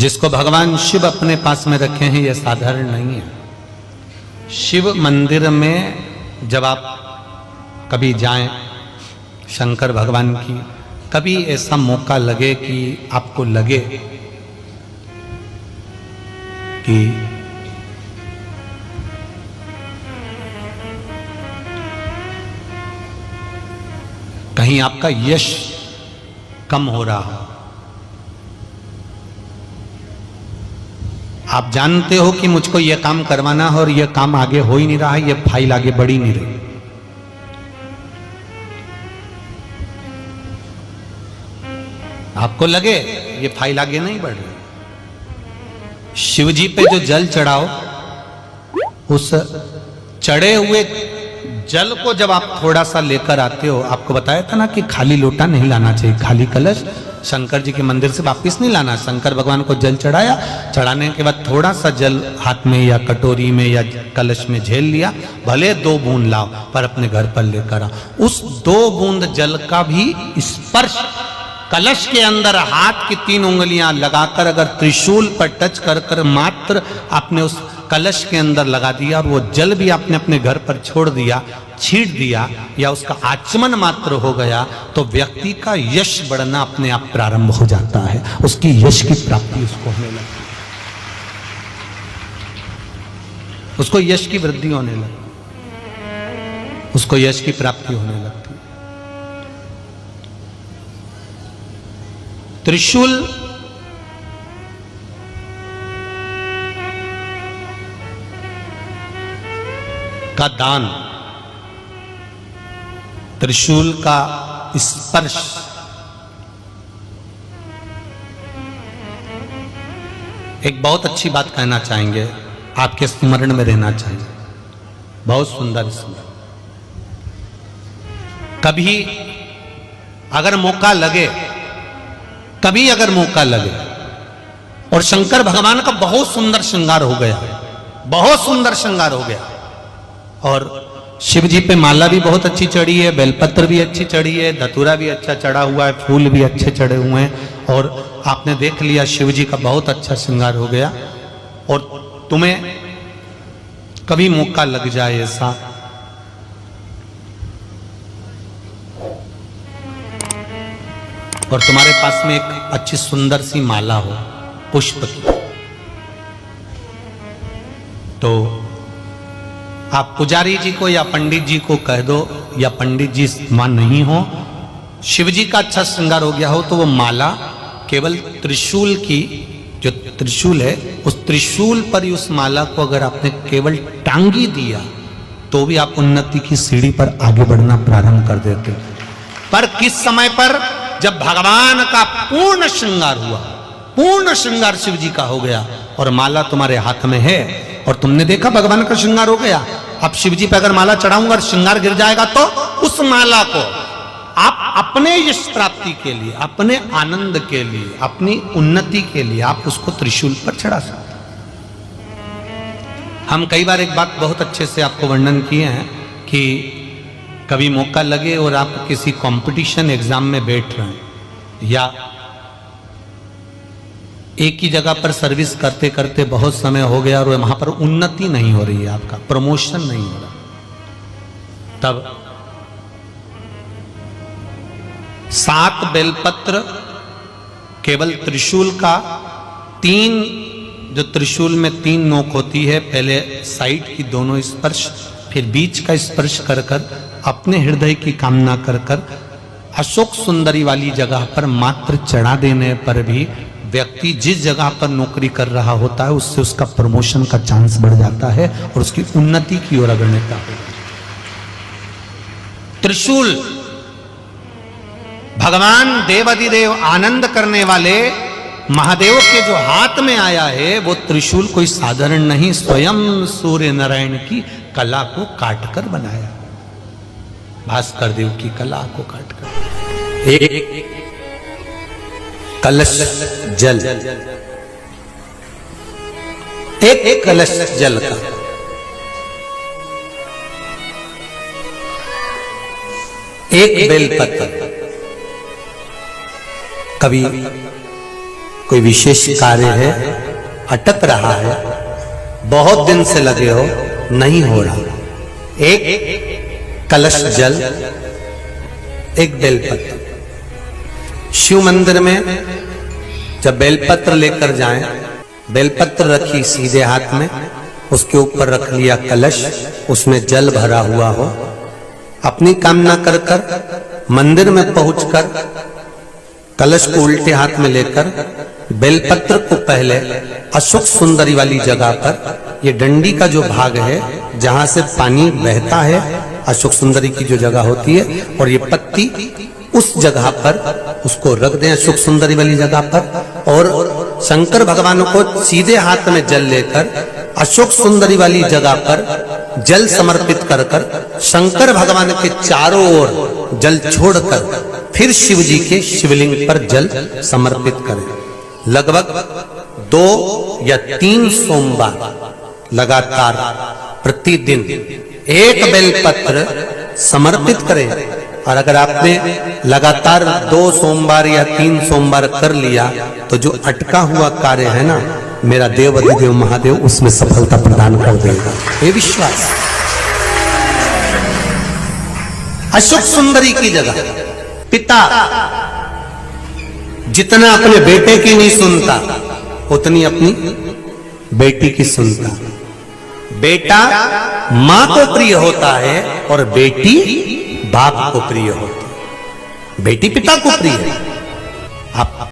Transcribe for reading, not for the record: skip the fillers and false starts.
जिसको भगवान शिव अपने पास में रखे हैं, यह साधारण नहीं है। शिव मंदिर में जब आप कभी जाएं, शंकर भगवान की, कभी ऐसा मौका लगे कि आपको लगे कि कहीं आपका यश कम हो रहा हो, आप जानते हो कि मुझको यह काम करवाना है और यह काम आगे हो ही नहीं रहा है, यह फाइल आगे बढ़ ही नहीं रही, आपको लगे ये फाइल आगे नहीं बढ़ रही, शिव जी पे जो जल चढ़ाओ, उस चढ़े हुए जल को जब आप थोड़ा सा लेकर आते हो, आपको बताया था ना कि खाली लोटा नहीं लाना चाहिए, खाली कलश शंकर जी के मंदिर से वापस नहीं लाना। शंकर भगवान को जल चढ़ाया, चढ़ाने के बाद थोड़ा सा जल हाथ में या कटोरी में या कलश में झेल लिया, भले 2 बूंद लाओ पर अपने घर पर लेकर आओ। उस 2 बूंद जल का भी स्पर्श कलश के अंदर हाथ की 3 उंगलियां लगाकर अगर त्रिशूल पर टच कर कर मात्र आपने उस कलश के अंदर लगा दिया और वो जल भी आपने अपने घर पर छोड़ दिया, छींट दिया या उसका आचमन मात्र हो गया, तो व्यक्ति का यश बढ़ना अपने आप प्रारंभ हो जाता है, उसकी यश की प्राप्ति उसको होने लगती है, उसको यश की वृद्धि होने लगती, उसको यश की प्राप्ति होने लगती। त्रिशूल का दान, त्रिशूल का स्पर्श, एक बहुत अच्छी बात कहना चाहेंगे, आपके स्मरण में रहना चाहिए, बहुत सुंदर स्मरण। कभी अगर मौका लगे, कभी अगर मौका लगे, और शंकर भगवान का बहुत सुंदर श्रृंगार हो गया, बहुत सुंदर श्रृंगार हो गया, और शिव जी पे माला भी बहुत अच्छी चढ़ी है, बेलपत्र भी अच्छी चढ़ी है, धतूरा भी अच्छा चढ़ा हुआ है, फूल भी अच्छे चढ़े हुए हैं, और आपने देख लिया शिव जी का बहुत अच्छा श्रृंगार हो गया, और तुम्हें कभी मौका लग जाए ऐसा, और तुम्हारे पास में एक अच्छी सुंदर सी माला हो पुष्प की, तो आप पुजारी जी को या पंडित जी को कह दो, या पंडित जी मान नहीं हो, शिव जी का अच्छा श्रृंगार हो गया हो, तो वो माला केवल त्रिशूल की, जो त्रिशूल है उस त्रिशूल पर ही उस माला को अगर आपने केवल टांगी दिया, तो भी आप उन्नति की सीढ़ी पर आगे बढ़ना प्रारंभ कर देते। पर किस समय पर? जब भगवान का पूर्ण श्रृंगार हुआ, पूर्ण श्रृंगार शिव जी का हो गया और माला तुम्हारे हाथ में है, और तुमने देखा भगवान का श्रृंगार हो गया। अब शिव जी पे अगर माला चढ़ाऊंगा और श्रृंगार गिर जाएगा, तो उस माला को आप अपने यश प्राप्ति के लिए, अपने आनंद के लिए, अपनी उन्नति के लिए आप उसको त्रिशूल पर चढ़ा सकते। हम कई बार एक बात बहुत अच्छे से आपको वर्णन किए हैं कि कभी मौका लगे और आप किसी कंपटीशन एग्जाम में बैठ रहे हैं, या एक ही जगह पर सर्विस करते करते बहुत समय हो गया और वहां पर उन्नति नहीं हो रही है, आपका प्रमोशन नहीं हो रहा, तब 7 बेलपत्र केवल त्रिशूल का, 3 जो त्रिशूल में 3 नोक होती है, पहले साइड की दोनों स्पर्श, फिर बीच का स्पर्श कर कर अपने हृदय की कामना कर कर अशोक सुंदरी वाली जगह पर मात्र चढ़ा देने पर भी व्यक्ति जिस जगह पर नौकरी कर रहा होता है उससे उसका प्रमोशन का चांस बढ़ जाता है और उसकी उन्नति की ओर अग्रसर होता है। त्रिशूल भगवान देवाधिदेव आनंद करने वाले महादेव के जो हाथ में आया है, वो त्रिशूल कोई साधारण नहीं, स्वयं सूर्य नारायण की कला को काटकर बनाया, भास्कर देव की कला को काटकर। एक कलश जल, एक कलश जल का एक बेलपत्र, कभी कोई विशेष कार्य है, अटक रहा है, बहुत दिन से लगे हो, नहीं हो रहा, एक कलश जल, एक बेलपत्र। शिव मंदिर में जब बेलपत्र लेकर जाएं, बेलपत्र रखी सीधे हाथ में, उसके ऊपर रख लिया कलश, उसमें जल भरा हुआ हो, अपनी कामना कर कर मंदिर में पहुंचकर कलश को उल्टे हाथ में लेकर बेलपत्र को पहले अशोक सुंदरी वाली जगह पर, ये डंडी का जो भाग है जहां से पानी बहता है, अशोक सुंदरी की जो जगह होती है, और ये पत्ती उस जगह पर उसको रख दें, अशोक सुंदरी वाली जगह पर, और शंकर भगवान को सीधे हाथ में जल लेकर अशोक सुंदरी वाली जगह पर जल समर्पित कर कर शंकर भगवान के चारों ओर जल छोड़कर फिर शिव जी के शिवलिंग पर जल समर्पित करें। लगभग 2 या 3 सोमवार लगातार प्रतिदिन एक बेलपत्र समर्पित करें। और अगर आपने लगातार 2 सोमवार या 3 सोमवार कर लिया तो जो अटका हुआ कार्य है ना, मेरा देव अधिदेव महादेव उसमें सफलता प्रदान कर देगा, ये विश्वास। अशोक सुंदरी की जगह पिता जितना अपने बेटे की नहीं सुनता, उतनी अपनी बेटी की सुनता। बेटा मां को प्रिय होता है और बेटी बाप को प्रिय होती है, बेटी पिता को प्रिय है। आप